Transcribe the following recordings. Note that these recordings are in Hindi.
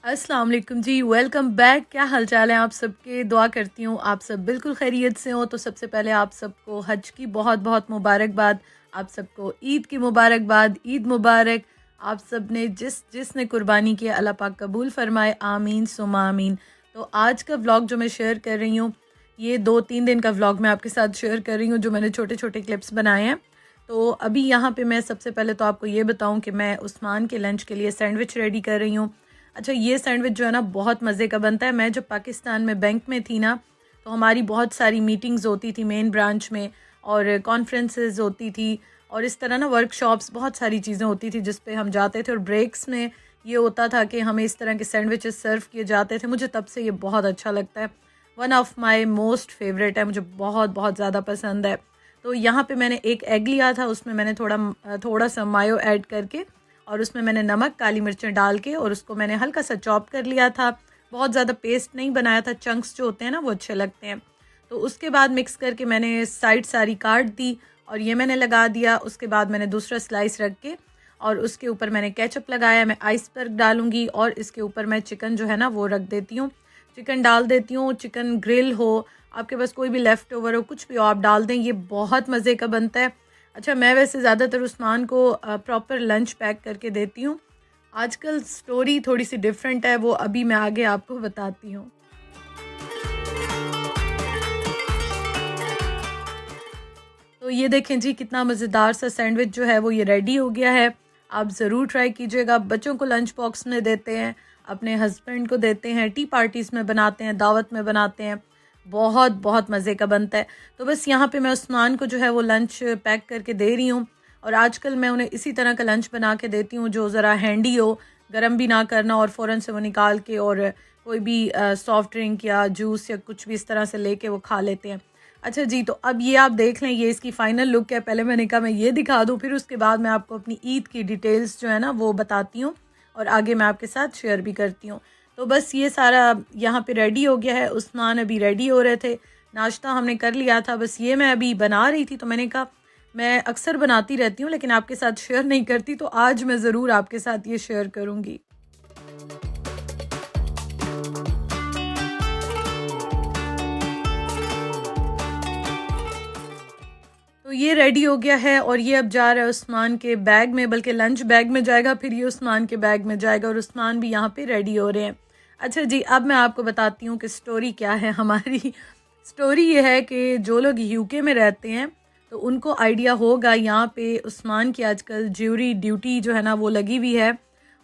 अस्सलाम वालेकुम जी, वेलकम बैक। क्या हाल चाल है आप सबके? दुआ करती हूँ आप सब बिल्कुल खैरियत से हो। तो सबसे पहले आप सबको हज की बहुत बहुत मुबारकबाद, आप सबको ईद की मुबारकबाद, ईद मुबारक। आप सब ने जिसने कुर्बानी की अल्लाह पाक कबूल फरमाए, आमीन सुमा आमीन। तो आज का व्लॉग जो मैं शेयर कर रही हूँ, ये 2-3 दिन का व्लॉग मैं आपके साथ शेयर कर रही हूँ, जो मैंने छोटे छोटे क्लिप्स बनाए हैं। तो अभी यहाँ पे मैं सबसे पहले तो आपको ये बताऊँ कि मैं उस्मान के लंच के लिए सैंडविच रेडी कर रही हूँ। अच्छा, ये सैंडविच जो है ना बहुत मज़े का बनता है। मैं जब पाकिस्तान में बैंक में थी ना, तो हमारी बहुत सारी मीटिंग्स होती थी मेन ब्रांच में, और कॉन्फ्रेंसेस होती थी, और इस तरह ना वर्कशॉप्स, बहुत सारी चीज़ें होती थी जिस पे हम जाते थे। और ब्रेक्स में ये होता था कि हमें इस तरह के सैंडविचेस सर्व किए जाते थे। मुझे तब से ये बहुत अच्छा लगता है, one of my most favourite है, मुझे बहुत बहुत ज़्यादा पसंद है। तो यहाँ पे मैंने एक एग लिया था, उसमें मैंने थोड़ा सा मायो ऐड करके, और उसमें मैंने नमक, काली मिर्चें डाल के, और उसको मैंने हल्का सा चॉप कर लिया था। बहुत ज़्यादा पेस्ट नहीं बनाया था, चंक्स जो होते हैं ना वो अच्छे लगते हैं। तो उसके बाद मिक्स करके मैंने साइड सारी काट दी, और ये मैंने लगा दिया। उसके बाद मैंने दूसरा स्लाइस रख के, और उसके ऊपर मैंने केचप लगाया। मैं आइसबर्ग डालूंगी, और इसके ऊपर मैं चिकन जो है ना वो रख देती हूँ, चिकन डाल देती हूँ। चिकन ग्रिल हो, आपके पास कोई भी लेफ़्ट ओवर हो, कुछ भी हो आप डाल दें, ये बहुत मज़े का बनता है। अच्छा, मैं वैसे ज़्यादातर उस्मान को प्रॉपर लंच पैक करके देती हूँ। आजकल स्टोरी थोड़ी सी डिफरेंट है, वो अभी मैं आगे आपको बताती हूँ। तो ये देखें जी, कितना मज़ेदार सा सैंडविच जो है वो ये रेडी हो गया है। आप ज़रूर ट्राई कीजिएगा। बच्चों को लंच बॉक्स में देते हैं, अपने हस्बैंड को देते हैं, टी पार्टीज़ में बनाते हैं, दावत में बनाते हैं, बहुत बहुत मज़े का बनता है। तो बस यहाँ पे मैं उस्मान को जो है वो लंच पैक करके दे रही हूँ, और आजकल मैं उन्हें इसी तरह का लंच बना के देती हूँ जो ज़रा हैंडी हो, गर्म भी ना करना, और फ़ौरन से वो निकाल के, और कोई भी सॉफ्ट ड्रिंक या जूस या कुछ भी इस तरह से लेके वो खा लेते हैं। अच्छा जी, तो अब ये आप देख लें, ये इसकी फ़ाइनल लुक है। पहले मैंने कहा मैं ये दिखा दूँ, फिर उसके बाद मैं आपको अपनी ईद की डिटेल्स जो है ना वो बताती हूँ, और आगे मैं आपके साथ शेयर भी करती हूँ। तो बस ये सारा यहाँ पे रेडी हो गया है। उस्मान अभी रेडी हो रहे थे, नाश्ता हमने कर लिया था, बस ये मैं अभी बना रही थी। तो मैंने कहा मैं अक्सर बनाती रहती हूँ लेकिन आपके साथ शेयर नहीं करती, तो आज मैं ज़रूर आपके साथ ये शेयर करूँगी। तो ये रेडी हो गया है, और ये अब जा रहा है उस्मान के बैग में, बल्कि लंच बैग में जाएगा, फिर ये उस्मान के बैग में जाएगा, और उस्मान भी यहाँ पे रेडी हो रहे हैं। अच्छा जी, अब मैं आपको बताती हूँ कि स्टोरी क्या है हमारी। स्टोरी ये है कि जो लोग यूके में रहते हैं तो उनको आइडिया होगा, यहाँ पे उस्मान की आजकल ज्यूरी ड्यूटी जो है ना वो लगी हुई है,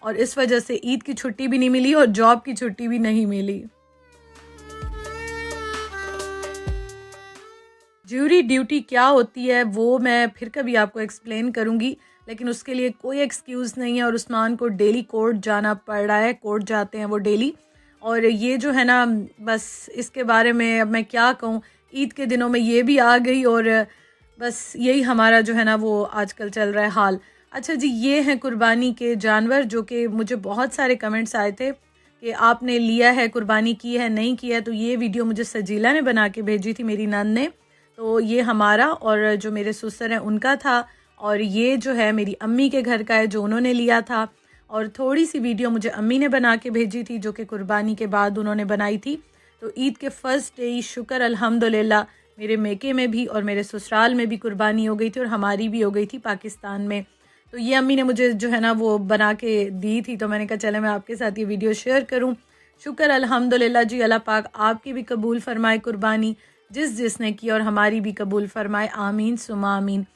और इस वजह से ईद की छुट्टी भी नहीं मिली और जॉब की छुट्टी भी नहीं मिली। ज्यूरी ड्यूटी क्या होती है वो मैं फिर कभी आपको एक्सप्लेन करूँगी, लेकिन उसके लिए कोई एक्सक्यूज़ नहीं है, और उस्मान को डेली कोर्ट जाना पड़ रहा है, कोर्ट जाते हैं वो डेली। और ये जो है ना, बस इसके बारे में अब मैं क्या कहूँ, ईद के दिनों में ये भी आ गई, और बस यही हमारा जो है ना वो आजकल चल रहा है हाल। अच्छा जी, ये हैं कुर्बानी के जानवर, जो कि मुझे बहुत सारे कमेंट्स आए थे कि आपने लिया है, कुर्बानी की है, नहीं किया है। तो ये वीडियो मुझे सजीला ने बना के भेजी थी, मेरी नंद ने। तो ये हमारा और जो मेरे ससुर हैं उनका था, और ये जो है मेरी अम्मी के घर का है जो उन्होंने लिया था। और थोड़ी सी वीडियो मुझे अम्मी ने बना के भेजी थी जो कि कुर्बानी के बाद उन्होंने बनाई थी। तो ईद के फर्स्ट डे ही शुक्र अल्हम्दुलिल्लाह मेरे मेके में भी और मेरे ससुराल में भी कुर्बानी हो गई थी, और हमारी भी हो गई थी पाकिस्तान में। तो ये अम्मी ने मुझे जो है ना वो बना के दी थी, तो मैंने कहा चले मैं आपके साथ ये वीडियो शेयर करूँ। शुक्र अल्हम्दुलिल्लाह जी, अल्लाह पाक आपकी भी कबूल फरमाए कुर्बानी, जिसने की, और हमारी भी कबूल फरमाए, आमीन सुमा आमीन।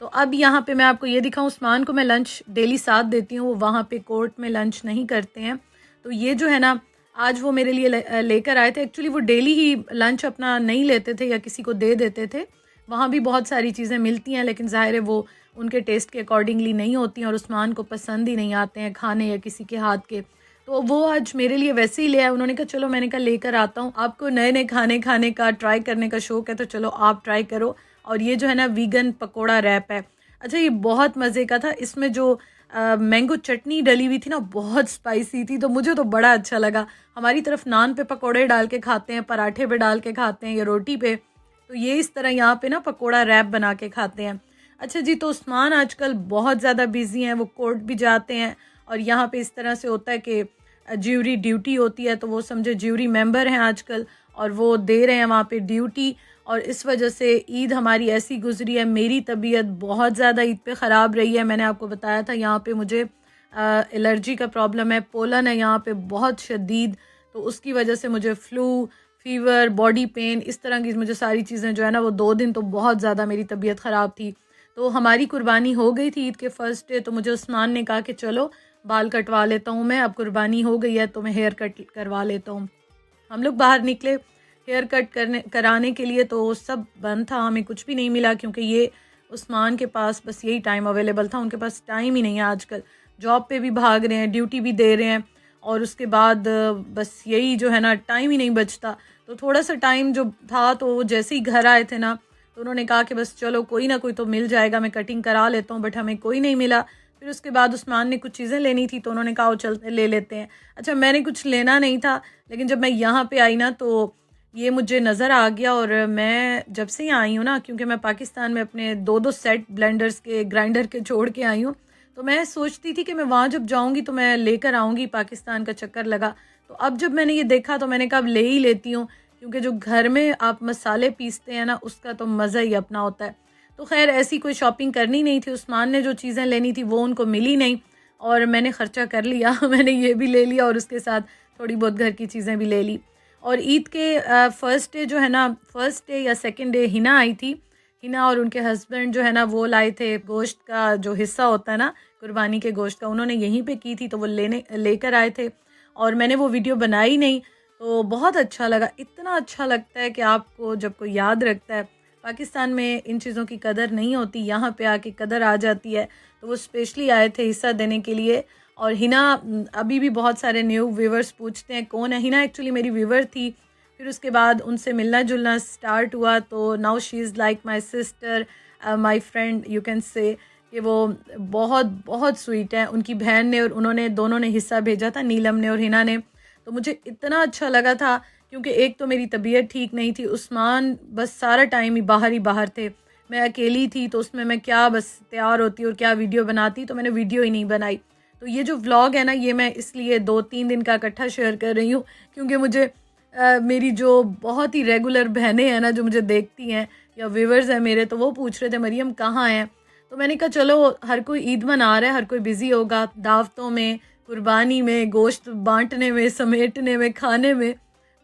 तो अब यहाँ पे मैं आपको ये दिखाऊँ, उस्मान को मैं लंच डेली साथ देती हूँ, वो वहाँ पे कोर्ट में लंच नहीं करते हैं। तो ये जो है ना, आज वो मेरे लिए लेकर आए थे। एक्चुअली वो डेली ही लंच अपना नहीं लेते थे या किसी को दे देते थे। वहाँ भी बहुत सारी चीज़ें मिलती हैं, लेकिन ज़ाहिर है वो उनके टेस्ट के अकॉर्डिंगली नहीं होती हैं, और उस्मान को पसंद ही नहीं आते हैं खाने या किसी के हाथ के। तो वो आज मेरे लिए वैसे ही ले आए। उन्होंने कहा चलो, मैंने कहा लेकर आता हूँ, आपको नए नए खाने खाने का ट्राई करने का शौक़ है तो चलो आप ट्राई करो। और ये जो है ना वीगन पकोड़ा रैप है। अच्छा, ये बहुत मज़े का था। इसमें जो मैंगो चटनी डली हुई थी ना, बहुत स्पाइसी थी, तो मुझे तो बड़ा अच्छा लगा। हमारी तरफ नान पे पकोड़े डाल के खाते हैं, पराठे पे डाल के खाते हैं या रोटी पे, तो ये इस तरह यहाँ पे ना पकोड़ा रैप बना के खाते हैं। अच्छा जी, तो उस्मान आजकल बहुत ज़्यादा बिजी हैं, वो कोर्ट भी जाते हैं, और यहाँ पे इस तरह से होता है कि ज्यूरी ड्यूटी होती है, तो वो समझे ज्यूरी मेंबर हैं आजकल और वो दे रहे हैं वहाँ पे ड्यूटी। और इस वजह से ईद हमारी ऐसी गुजरी है। मेरी तबीयत बहुत ज़्यादा ईद पे ख़राब रही है। मैंने आपको बताया था यहाँ पे मुझे एलर्जी का प्रॉब्लम है, पोलन है यहाँ पे बहुत शदीद, तो उसकी वजह से मुझे फ़्लू, फ़ीवर, बॉडी पेन, इस तरह की मुझे सारी चीज़ें जो है ना, वो 2 दिन तो बहुत ज़्यादा मेरी तबीयत ख़राब थी। तो हमारी कुर्बानी हो गई थी ईद के फर्स्ट डे, तो मुझे उस्मान ने कहा कि चलो बाल कटवा लेता हूँ मैं, अब कुर्बानी हो गई है तो मैं हेयर कट करवा लेता हूँ। हम लोग बाहर निकले हेयर कट कराने के लिए, तो सब बंद था, हमें कुछ भी नहीं मिला क्योंकि ये उस्मान के पास बस यही टाइम अवेलेबल था। उनके पास टाइम ही नहीं है आजकल, जॉब पे भी भाग रहे हैं, ड्यूटी भी दे रहे हैं और उसके बाद बस यही जो है ना, टाइम ही नहीं बचता। तो थोड़ा सा टाइम जो था, तो जैसे ही घर आए थे ना, तो उन्होंने कहा कि बस चलो कोई ना कोई तो मिल जाएगा, मैं कटिंग करा लेता हूँ, बट हमें कोई नहीं मिला। फिर उसके बाद उस्मान ने कुछ चीज़ें लेनी थी, तो उन्होंने कहा वो चलते ले लेते हैं। अच्छा, मैंने कुछ लेना नहीं था, लेकिन जब मैं यहाँ पे आई ना, तो ये मुझे नज़र आ गया। और मैं जब से यहाँ आई हूँ ना, क्योंकि मैं पाकिस्तान में अपने 2-2 सेट ब्लेंडर्स के, ग्राइंडर के छोड़ के आई हूँ, तो मैं सोचती थी कि मैं वहाँ जब जाऊँगी तो मैं लेकर आऊँगी, पाकिस्तान का चक्कर लगा। तो अब जब मैंने ये देखा तो मैंने कहा अब ले ही लेती हूँ, क्योंकि जो घर में आप मसाले पीसते हैं ना, उसका तो मज़ा ही अपना होता है। तो खैर ऐसी कोई शॉपिंग करनी नहीं थी, उस्मान ने जो चीज़ें लेनी थी वो उनको मिली नहीं और मैंने ख़र्चा कर लिया मैंने ये भी ले लिया और उसके साथ थोड़ी बहुत घर की चीज़ें भी ले ली। और ईद के फर्स्ट डे जो है ना, फर्स्ट डे या सेकंड डे हिना आई थी। हिना और उनके हस्बैंड जो है ना, वो लाए थे गोश्त का जो हिस्सा होता है ना कुर्बानी के गोश्त का, उन्होंने यहीं पे की थी, तो वो लेकर आए थे और मैंने वो वीडियो बनाई नहीं। तो बहुत अच्छा लगा, इतना अच्छा लगता है कि आपको जब कोई याद रखता है। पाकिस्तान में इन चीज़ों की कदर नहीं होती, यहाँ पे आके कदर आ जाती है। तो वो स्पेशली आए थे हिस्सा देने के लिए। और हिना, अभी भी बहुत सारे न्यू व्यूवर्स पूछते हैं कौन है हिना। एक्चुअली मेरी व्यूवर थी, फिर उसके बाद उनसे मिलना जुलना स्टार्ट हुआ, तो now she is like my sister, my friend, you can say कि वो बहुत बहुत स्वीट है। उनकी बहन ने और उन्होंने दोनों ने हिस्सा भेजा था, नीलम ने और हिना ने। तो मुझे इतना अच्छा लगा था, क्योंकि एक तो मेरी तबीयत ठीक नहीं थी, उस्मान बस सारा टाइम ही बाहर थे, मैं अकेली थी, तो उसमें मैं क्या बस तैयार होती और क्या वीडियो बनाती, तो मैंने वीडियो ही नहीं बनाई। तो ये जो व्लॉग है ना, ये मैं इसलिए 2-3 दिन का इकट्ठा शेयर कर रही हूँ, क्योंकि मुझे मेरी जो बहुत ही रेगुलर बहनें हैं ना, जो मुझे देखती हैं या व्यूवर्स हैं मेरे, तो वो पूछ रहे थे मरियम कहाँ हैं। तो मैंने कहा चलो हर कोई ईद मना रहा है, हर कोई बिज़ी होगा दावतों में, कुर्बानी में, गोश्त बांटने में, समेटने में, खाने में।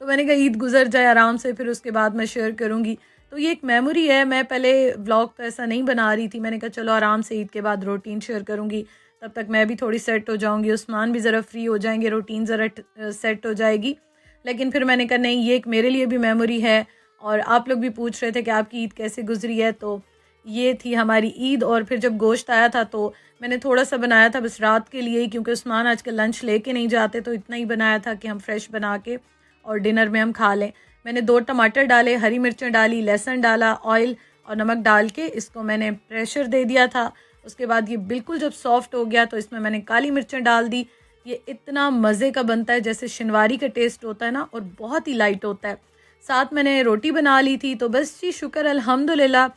तो मैंने कहा ईद गुजर जाए आराम से, फिर उसके बाद मैं शेयर करूँगी। तो ये एक मेमोरी है। मैं पहले व्लॉग तो ऐसा नहीं बना रही थी, मैंने कहा चलो आराम से ईद के बाद रूटीन शेयर करूँगी, तब तक मैं भी थोड़ी सेट हो जाऊँगी, उस्मान भी ज़रा फ्री हो जाएंगे, रूटीन ज़रा सेट हो जाएगी। लेकिन फिर मैंने कहा नहीं, ये एक मेरे लिए भी मेमोरी है। और आप लोग भी पूछ रहे थे कि आपकी ईद कैसे गुजरी है, तो ये थी हमारी ईद। और फिर जब गोश्त आया था तो मैंने थोड़ा सा बनाया था बस रात के लिए ही, क्योंकि उस्मान आजकल लंच लेके नहीं जाते, तो इतना ही बनाया था कि हम फ्रेश बना के और डिनर में हम खा लें। मैंने 2 टमाटर डाले, हरी मिर्चें डाली, लहसुन डाला, ऑयल और नमक डाल के इसको मैंने प्रेशर दे दिया था। उसके बाद ये बिल्कुल जब सॉफ्ट हो गया, तो इसमें मैंने काली मिर्चें डाल दी। ये इतना मज़े का बनता है जैसे शिनवारी का टेस्ट होता है ना, और बहुत ही लाइट होता है। साथ मैंने रोटी बना ली थी। तो बस जी शुक्र अल्हम्दुलिल्लाह,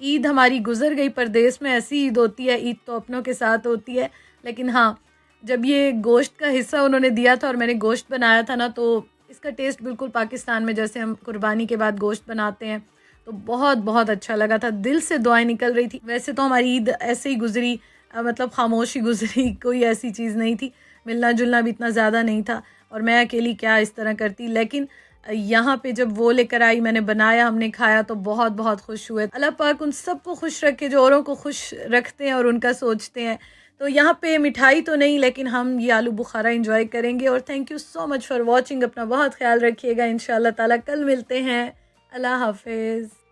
ईद हमारी गुजर गई। परदेश में ऐसी ईद होती है, ईद तो अपनों के साथ होती है। लेकिन हाँ, जब ये गोश्त का हिस्सा उन्होंने दिया था और मैंने गोश्त बनाया था ना, तो इसका टेस्ट बिल्कुल पाकिस्तान में जैसे हम कुर्बानी के बाद गोश्त बनाते हैं, तो बहुत बहुत अच्छा लगा था। दिल से दुआएं निकल रही थी। वैसे तो हमारी ईद ऐसे ही गुजरी, मतलब खामोशी गुजरी, कोई ऐसी चीज़ नहीं थी, मिलना जुलना भी इतना ज़्यादा नहीं था, और मैं अकेली क्या इस तरह करती। लेकिन यहाँ पे जब वो लेकर आई, मैंने बनाया, हमने खाया, तो बहुत बहुत खुश हुए। अल्लाह पाक उन सबको खुश रखे जो औरों को खुश रखते हैं और उनका सोचते हैं। तो यहाँ पे मिठाई तो नहीं, लेकिन हम ये आलू बुखारा एंजॉय करेंगे। और thank you so much for watching. अपना बहुत ख्याल रखिएगा। इंशाल्लाह ताला कल मिलते हैं। अल्लाह हाफिज़।